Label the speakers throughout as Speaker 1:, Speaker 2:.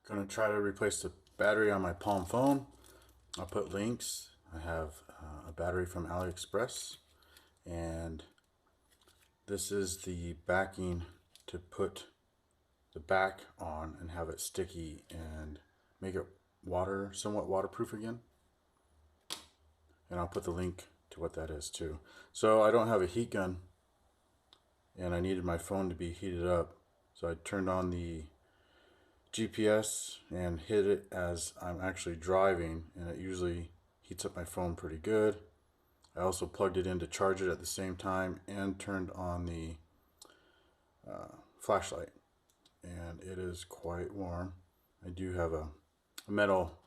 Speaker 1: Gonna try to replace the battery on my Palm phone. I'll put links. I have a battery from AliExpress, and this is the backing to put the back on and have it sticky and make it somewhat waterproof again. And I'll put the link to what that is too. So I don't have a heat gun, and I needed my phone to be heated up, so I turned on the GPS and hit it as I'm actually driving, and it usually heats up my phone pretty good. I also plugged it in to charge it at the same time and turned on the flashlight, and it is quite warm. I do have a metal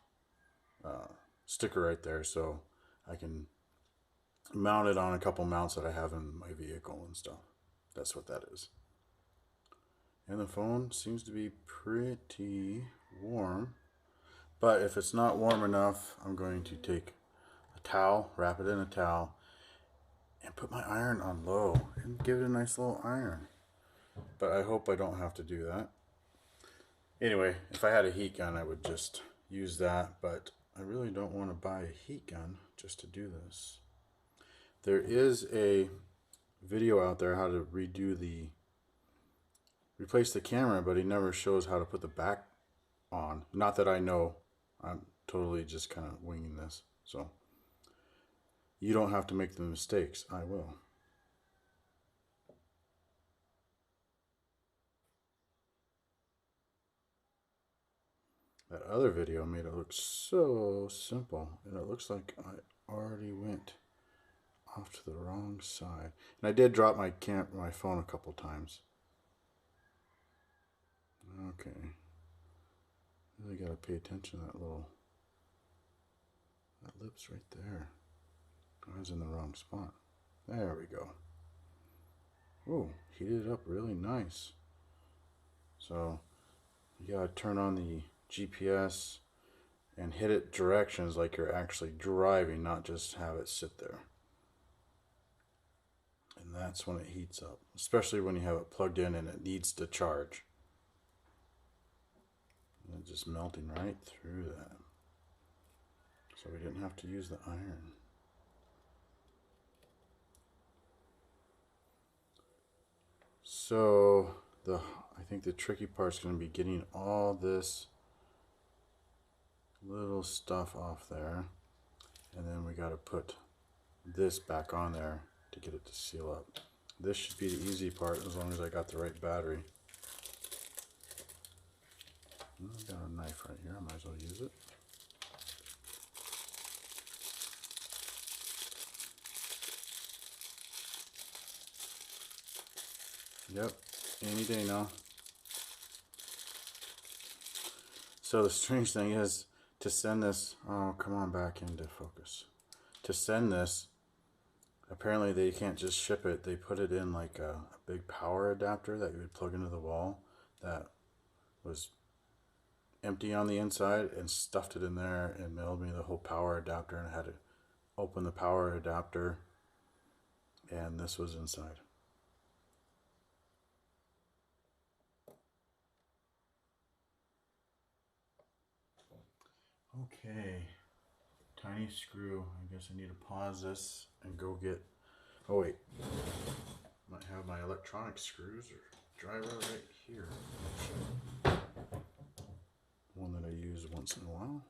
Speaker 1: sticker right there, so I can mount it on a couple mounts that I have in my vehicle and stuff. That's what that is. And the phone seems to be pretty warm, but if it's not warm enough, I'm going to take a towel, wrap it in a towel, and put my iron on low and give it a nice little iron. But I hope I don't have to do that. Anyway, if I had a heat gun, I would just use that, but I really don't want to buy a heat gun just to do this. There is a video out there how to replace the camera, but he never shows how to put the back on. Not that I know. I'm totally just kind of winging this. So you don't have to make the mistakes. I will. That other video made it look so simple, and it looks like I already went off to the wrong side. And I did drop my phone a couple times. Okay. Really gotta pay attention to that lip's right there. I was in the wrong spot. There we go. Oh, heated up really nice. So you gotta turn on the GPS and hit it directions like you're actually driving, not just have it sit there. And that's when it heats up, especially when you have it plugged in and it needs to charge. And it's just melting right through that. So we didn't have to use the iron. So I think the tricky part's going to be getting all this little stuff off there, and then we got to put this back on there to get it to seal up. This should be the easy part as long as I got the right battery. I've got a knife right here, I might as well use it. Yep, any day now. So the strange thing is, to send this, oh come on back into focus. To send this, apparently they can't just ship it, they put it in like a big power adapter that you would plug into the wall that was empty on the inside, and stuffed it in there and mailed me the whole power adapter, and I had to open the power adapter, and this was inside. Okay, tiny screw. I guess I need to pause this and go get, oh wait, might have my electronic screws or driver right here. One that I use once in a while.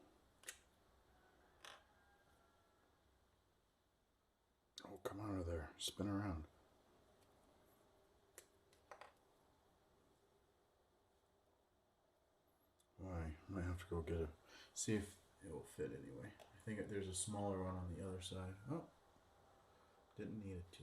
Speaker 1: Oh, come out of there, spin around. Why? Might have to go get it. See if it will fit anyway. I think there's a smaller one on the other side. Oh, didn't need it to.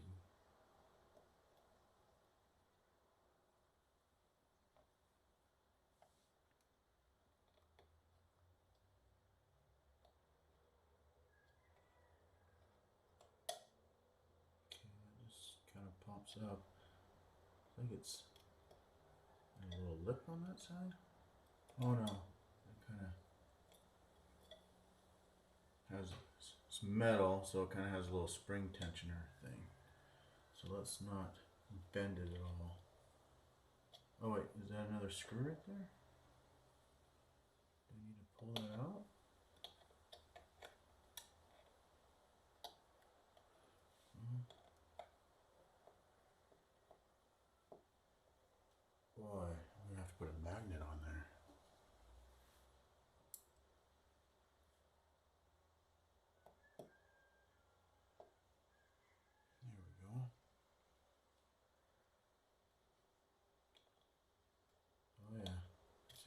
Speaker 1: Okay, it just kind of pops up. I think it's a little lip on that side. Oh no, it kind of has, it's metal, so it kind of has a little spring tensioner thing. So let's not bend it at all. Oh wait, is that another screw right there?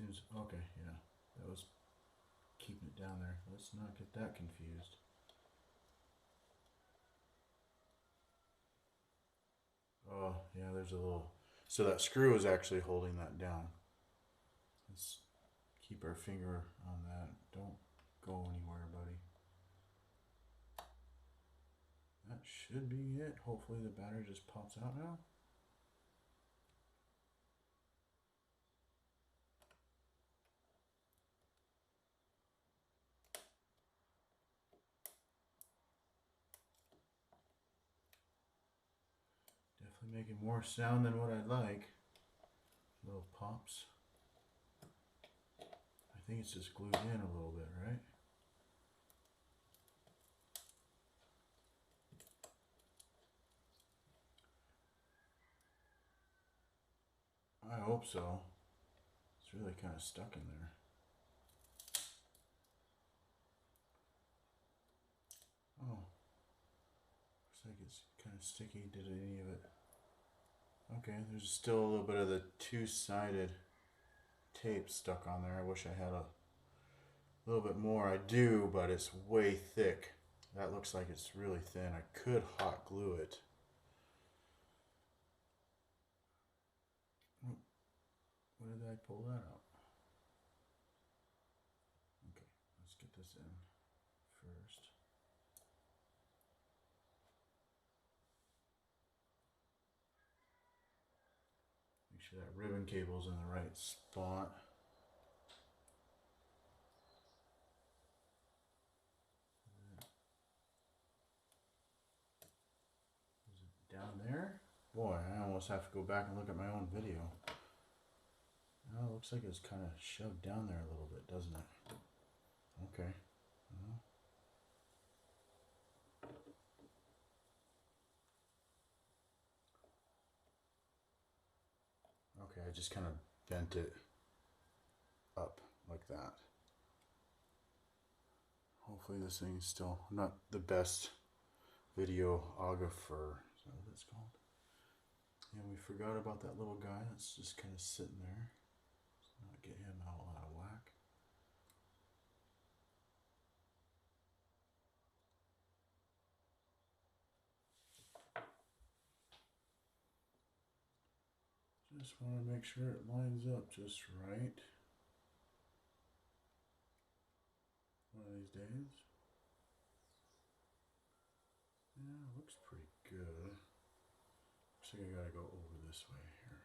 Speaker 1: seems okay. Yeah, that was keeping it down there. Let's not get that confused. Oh, yeah, there's a little. So that screw is actually holding that down. Let's keep our finger on that. Don't go anywhere, buddy. That should be it. Hopefully the battery just pops out now. Definitely making more sound than what I'd like. Little pops. I think it's just glued in a little bit, right? I hope so. It's really kind of stuck in there. Oh, looks like it's kind of sticky. Did any of it? Okay, there's still a little bit of the two-sided tape stuck on there. I wish I had a little bit more. I do, but it's way thick. That looks like it's really thin. I could hot glue it. When did I pull that out? Okay, let's get this in first. Make sure that ribbon cable's in the right spot. Is it down there? Boy, I almost have to go back and look at my own video. Oh, it looks like it's kind of shoved down there a little bit, doesn't it? Okay. Okay, I just kind of bent it up like that. Hopefully this thing's still not the best videographer. Is that what it's called? Yeah, we forgot about that little guy that's just kind of sitting there. Let's not get him out of whack. Just want to make sure it lines up just right. One of these days. Yeah, looks pretty good. Looks like I gotta go over this way here.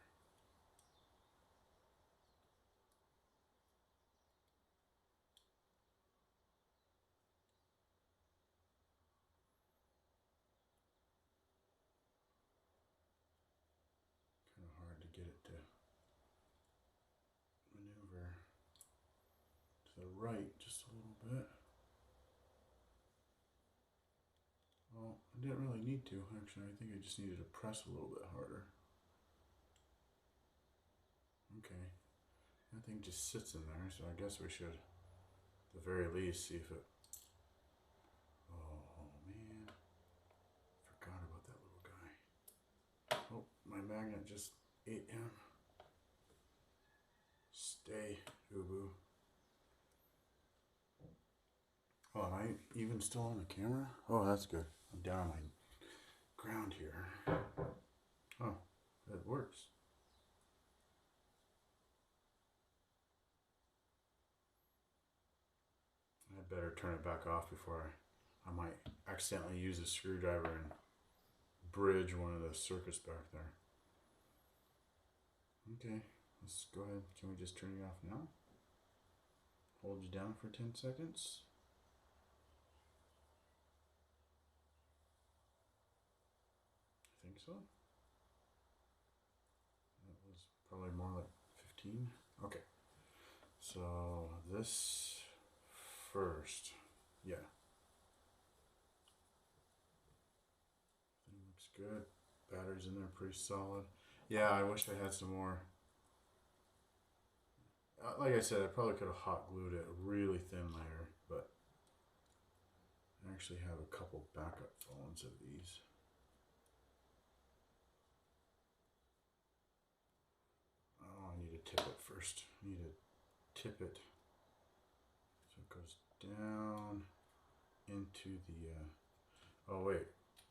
Speaker 1: Kind of hard to get it to maneuver to the right just a little bit. Well, I didn't really need to, actually. I think I just needed to press a little bit harder. Okay. That thing just sits in there, so I guess we should, at the very least, see if it... Oh, man. Forgot about that little guy. Oh, my magnet just ate him. Stay, Ubu. Oh, am I even still on the camera? Oh, that's good. I'm down on my ground here. Oh, it works. I better turn it back off before I might accidentally use a screwdriver and bridge one of the circuits back there. Okay, let's go ahead. Can we just turn it off now? Hold you down for 10 seconds. I think so. That was probably more like 15. Okay, so this first, yeah. Thing looks good. Batteries in there pretty solid. Yeah, I wish I had some more. Like I said, I probably could have hot glued it a really thin layer, but I actually have a couple backup phones of these. Oh, I need to tip it first. I need to tip it so it goes down into the, oh wait,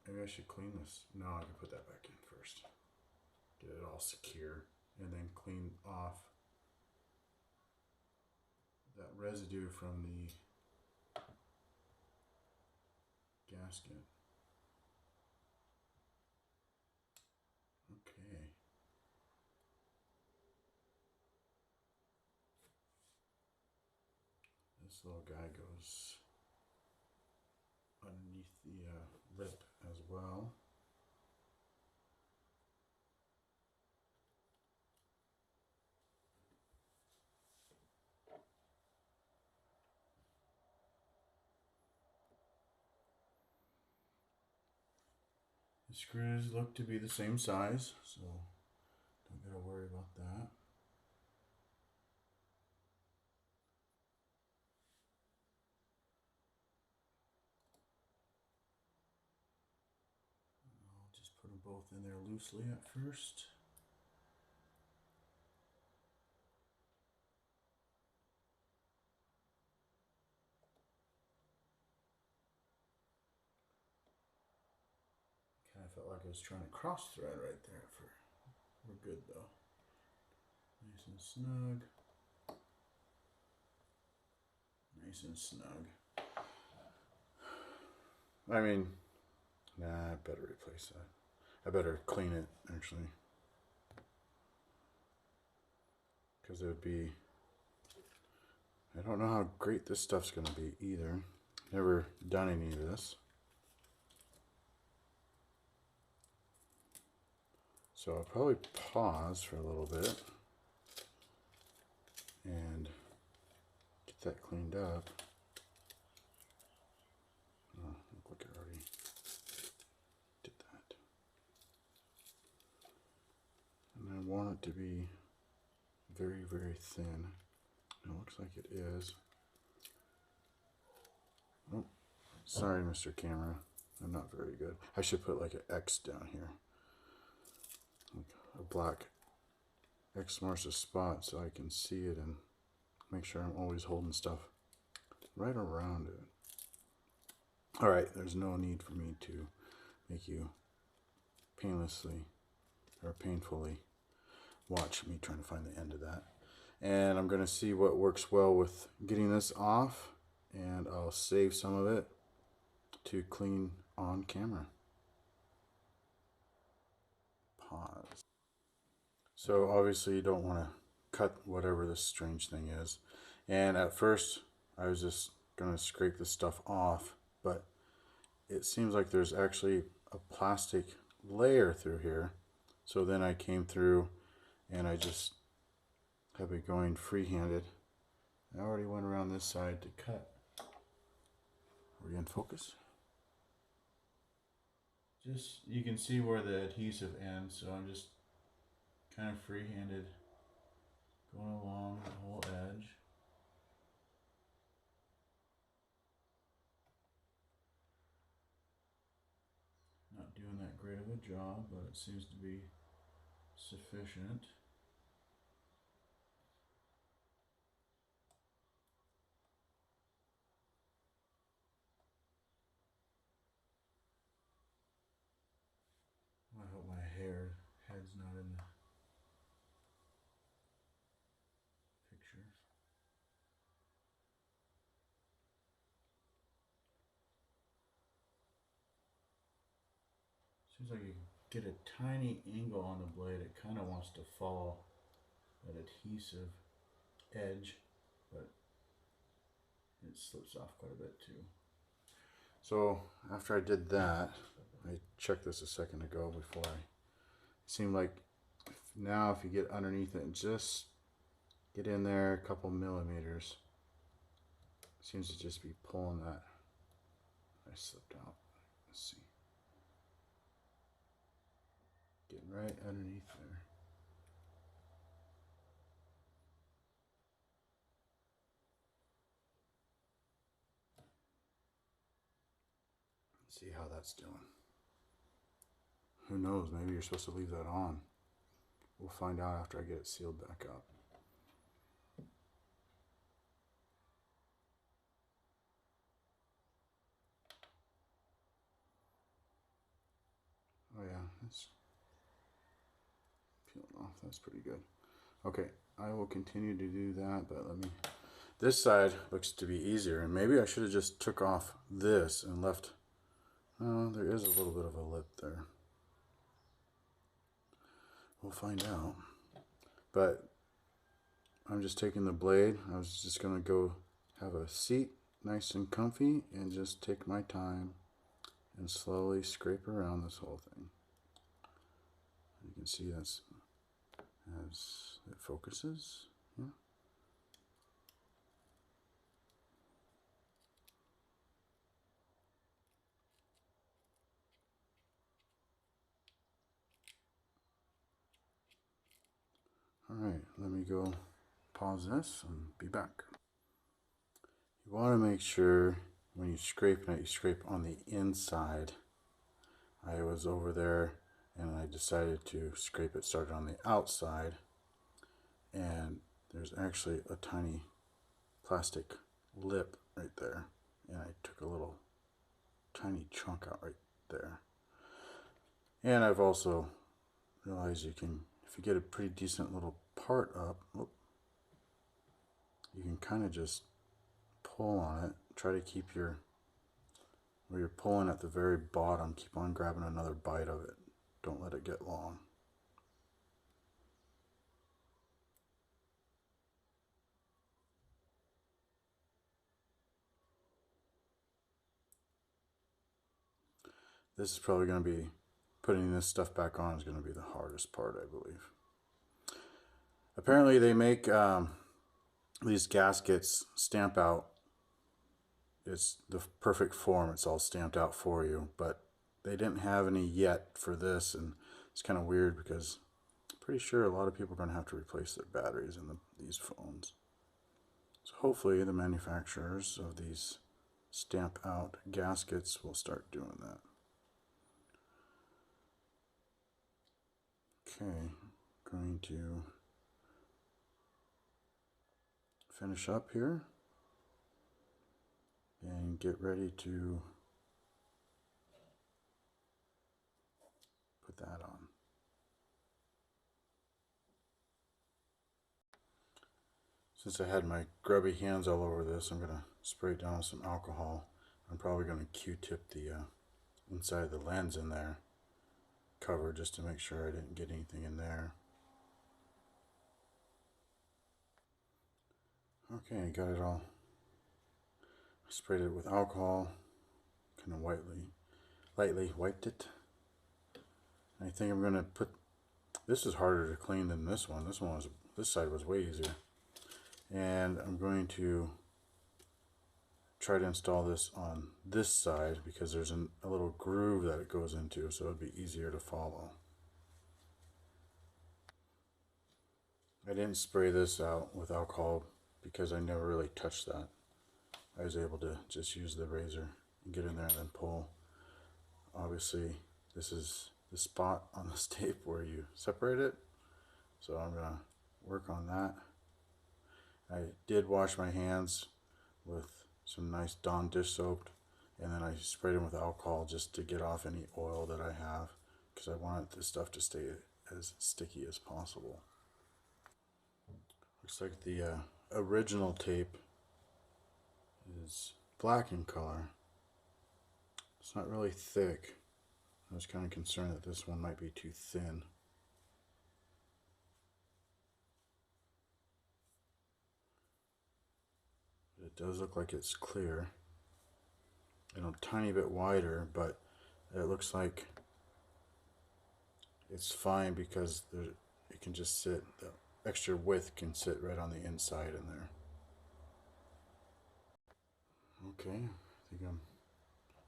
Speaker 1: maybe I should clean this. No, I can put that back in first. Get it all secure and then clean off that residue from the gasket. Okay. This little guy goes underneath the lip as well. The screws look to be the same size, so don't gotta worry about that. I'll just put them both in there loosely at first. Kind of felt like I was trying to cross thread right there. We're good though. Nice and snug. Nice and snug. I mean, nah, I better replace that. I better clean it actually. Because it would be, I don't know how great this stuff's going to be either. Never done any of this. So I'll probably pause for a little bit and get that cleaned up. Oh, look like I already did that. And I want it to be very, very thin. It looks like it is. Oh, sorry, Mr. Camera. I'm not very good. I should put like an X down here. Like a black X marks a spot so I can see it and make sure I'm always holding stuff right around it. Alright, there's no need for me to make you painlessly or painfully watch me trying to find the end of that. And I'm going to see what works well with getting this off, and I'll save some of it to clean on camera. Pause. So obviously you don't want to cut whatever this strange thing is. And at first I was just going to scrape this stuff off, but it seems like there's actually a plastic layer through here. So then I came through and I just have it going free-handed. I already went around this side to cut. Are we in focus? Just, you can see where the adhesive ends, so I'm just kind of free-handed going along the whole edge. Not doing that great of a job, but it seems to be sufficient. I hope my head's not in the picture. Seems like you get a tiny angle on the blade. It kind of wants to follow that adhesive edge, but it slips off quite a bit too. So after I did that, I checked this a second ago before it seemed like now if you get underneath it and just get in there a couple millimeters, it seems to just be pulling that. I slipped out. Let's see. Getting right underneath there. Let's see how that's doing. Who knows, maybe you're supposed to leave that on. We'll find out after I get it sealed back up. That's peeling off. That's pretty good. Okay, I will continue to do that, but let me... This side looks to be easier, and maybe I should have just took off this and left... Oh, there is a little bit of a lip there. We'll find out. But I'm just taking the blade. I was just going to go have a seat, nice and comfy, and just take my time and slowly scrape around this whole thing. You can see that's as it focuses. Yeah. All right, let me go pause this and be back. You want to make sure when you scrape it, you scrape on the inside. I was over there and I decided to scrape it, started on the outside, and there's actually a tiny plastic lip right there, and I took a little tiny chunk out right there. And I've also realized you can, if you get a pretty decent little part up, you can kind of just pull on it. Try to keep your, where you're pulling at the very bottom, keep on grabbing another bite of it. Don't let it get long. This is probably going to be, putting this stuff back on is going to be the hardest part, I believe. Apparently they make these gaskets stamp out. It's the perfect form. It's all stamped out for you, but they didn't have any yet for this, and it's kind of weird because I'm pretty sure a lot of people are going to have to replace their batteries in these phones. So hopefully the manufacturers of these stamp out gaskets will start doing that. Okay, going to finish up here and get ready to put that on. Since I had my grubby hands all over this, I'm going to spray it down with some alcohol. I'm probably going to Q-tip the inside of the lens in there, cover, just to make sure I didn't get anything in there. Okay, got it all. I sprayed it with alcohol, kind of lightly wiped it. And I think I'm going to put, this is harder to clean than this one. This side was way easier. And I'm going to try to install this on this side because there's a little groove that it goes into, so it'd be easier to follow. I didn't spray this out with alcohol because I never really touched that. I was able to just use the razor and get in there and then pull. Obviously, this is the spot on this tape where you separate it, so I'm going to work on that. I did wash my hands with some nice Dawn dish soap, and then I sprayed them with alcohol just to get off any oil that I have, because I wanted this stuff to stay as sticky as possible. Looks like the original tape is black in color. It's not really thick. I was kind of concerned that this one might be too thin. It does look like it's clear and a tiny bit wider, but it looks like it's fine because it can just sit, the extra width can sit right on the inside in there. Okay, I think I'm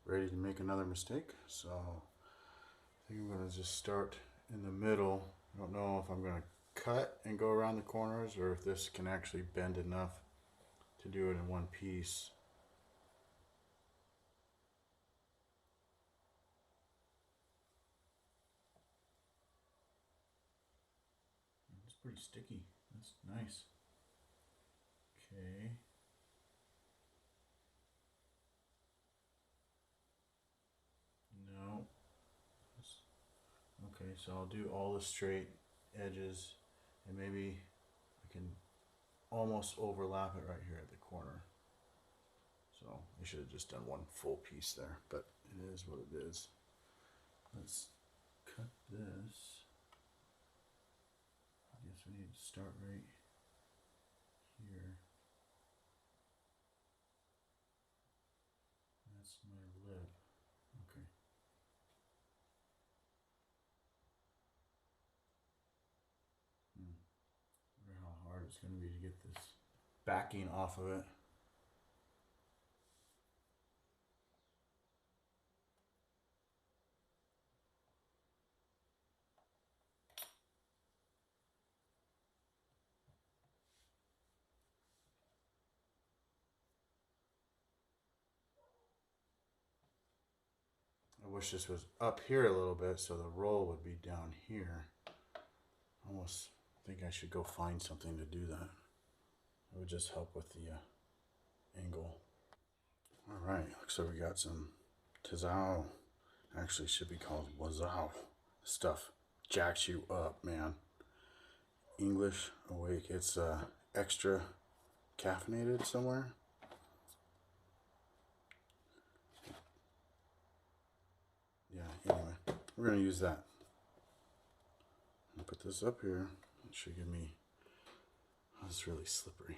Speaker 1: ready to make another mistake, so I think I'm going to just start in the middle. I don't know if I'm going to cut and go around the corners or if this can actually bend enough to do it in one piece. It's pretty sticky. That's nice. Okay. No. Okay, so I'll do all the straight edges, and maybe I can almost overlap it right here at the corner. So I should have just done one full piece there, but it is what it is. Let's cut this. I guess we need to start right here. That's my lip. Okay. I wonder how hard it's going to be to get this backing off of it. I wish this was up here a little bit so the roll would be down here. I almost think I should go find something to do that. It would just help with the angle. All right, looks like we got some Tizao. Actually, should be called Wazao. Stuff jacks you up, man. English awake. It's extra caffeinated somewhere. Yeah. Anyway, we're gonna use that. I'll put this up here. It should give me. Oh, it's really slippery.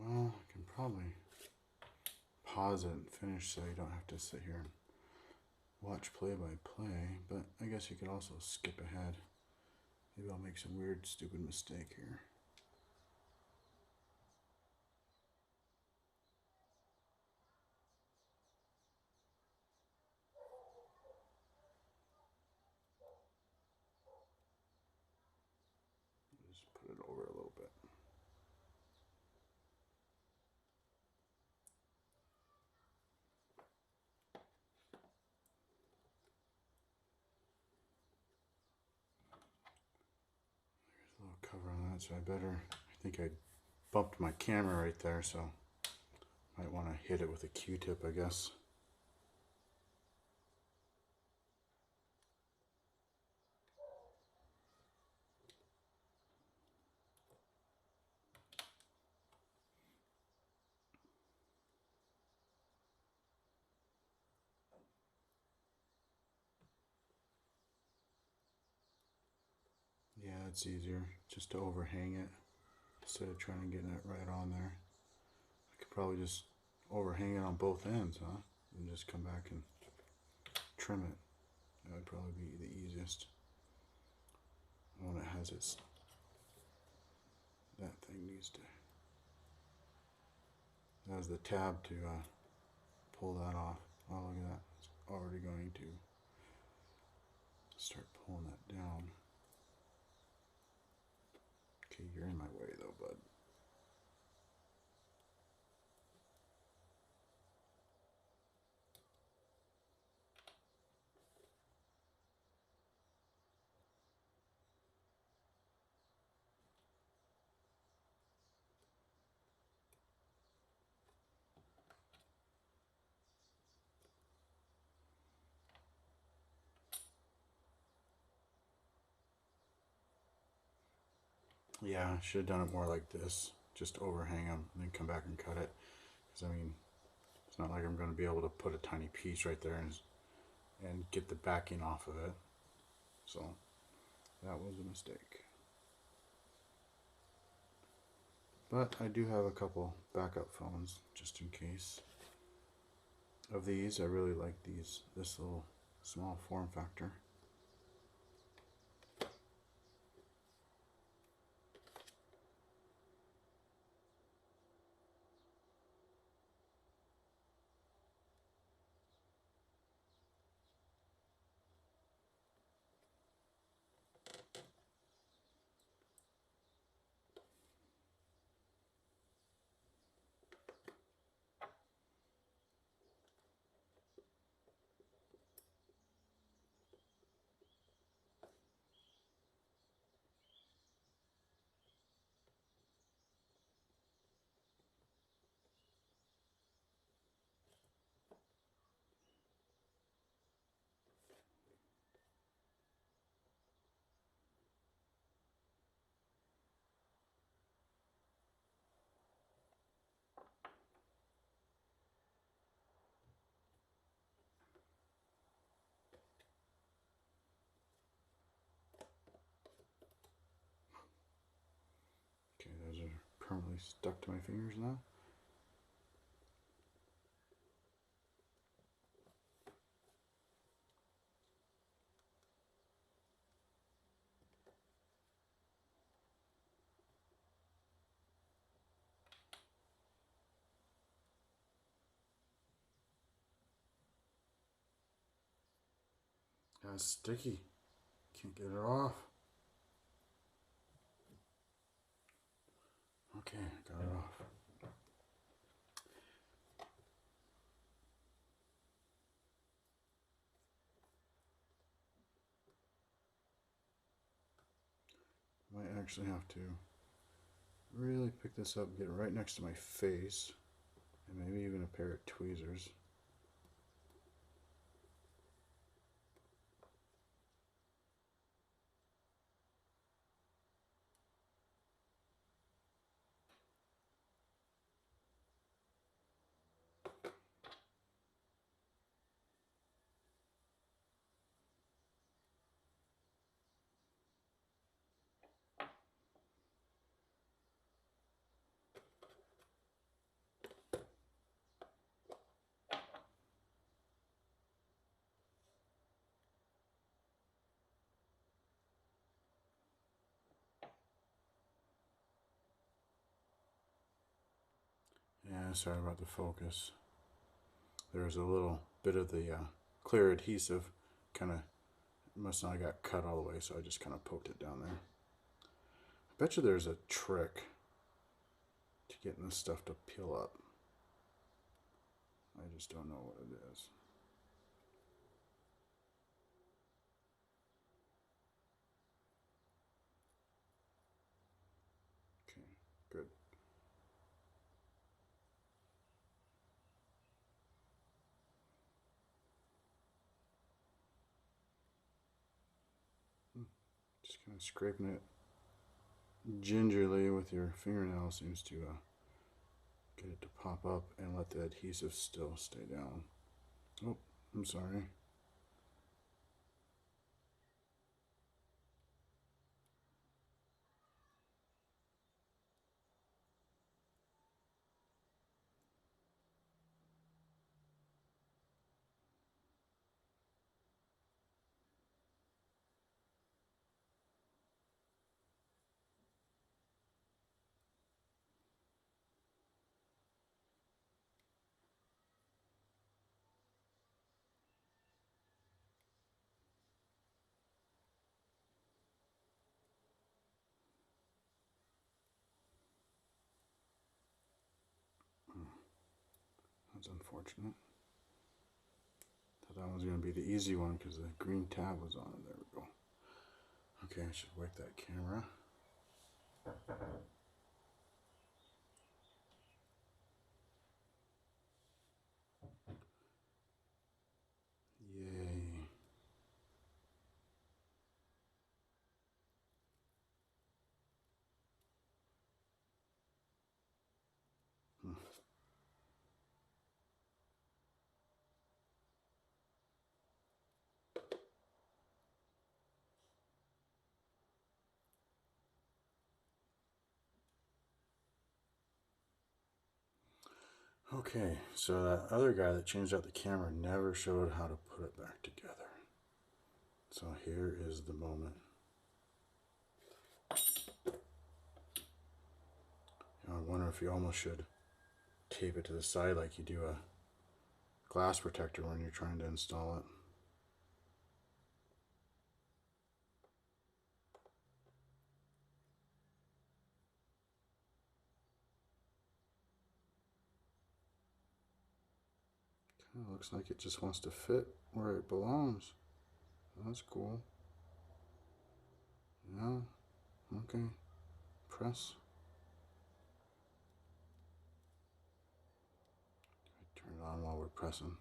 Speaker 1: Well, I can probably pause it and finish so you don't have to sit here and watch play by play, but I guess you could also skip ahead. Maybe I'll make some weird, stupid mistake here. Just put it over a little bit. There's a little cover on that, so I think I bumped my camera right there, so might want to hit it with a Q-tip, I guess. Yeah, it's easier just to overhang it instead of trying to get it right on there. I could probably just overhang it on both ends, huh? And just come back and trim it. That would probably be the easiest. When it has its, that thing needs to, that has the tab to pull that off. Oh, look at that. It's already going to start pulling that down. Okay, you're in my way though, bud. Yeah, I should have done it more like this. Just overhang them and then come back and cut it. Because I mean, it's not like I'm going to be able to put a tiny piece right there and and get the backing off of it. So that was a mistake. But I do have a couple backup phones just in case. Of these, I really like this little small form factor. Okay, those are permanently stuck to my fingers now. That's sticky. Can't get it off. Okay, got it off. Might actually have to really pick this up, get it right next to my face, and maybe even a pair of tweezers. Yeah, sorry about the focus. There's a little bit of the clear adhesive kind of must not have got cut all the way, so I just kind of poked it down there. I bet you there's a trick to getting this stuff to peel up. I just don't know what it is. Okay, good. Just kind of scraping it gingerly with your fingernail seems to get it to pop up and let the adhesive still stay down. Oh, I'm sorry. That's unfortunate. Thought that was going to be the easy one because the green tab was on it. There we go. Okay, I should work that camera. Yay. Okay, so that other guy that changed out the camera never showed how to put it back together. So here is the moment. I wonder if you almost should tape it to the side like you do a glass protector when you're trying to install it. Kind of looks like it just wants to fit where it belongs. That's cool. Yeah, okay. Press. Turn it on while we're pressing.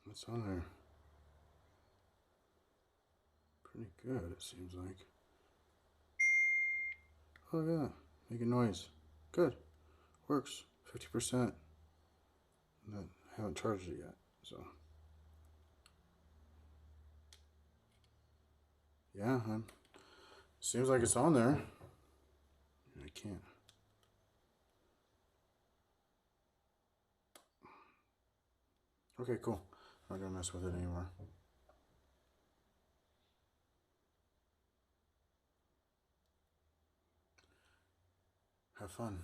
Speaker 1: It's on there. Pretty good, it seems like. Oh yeah, making noise. Good. Works. 50%. I haven't charged it yet, so. Yeah, seems like it's on there. I can't. Okay, cool. I'm not gonna mess with it anymore. Have fun.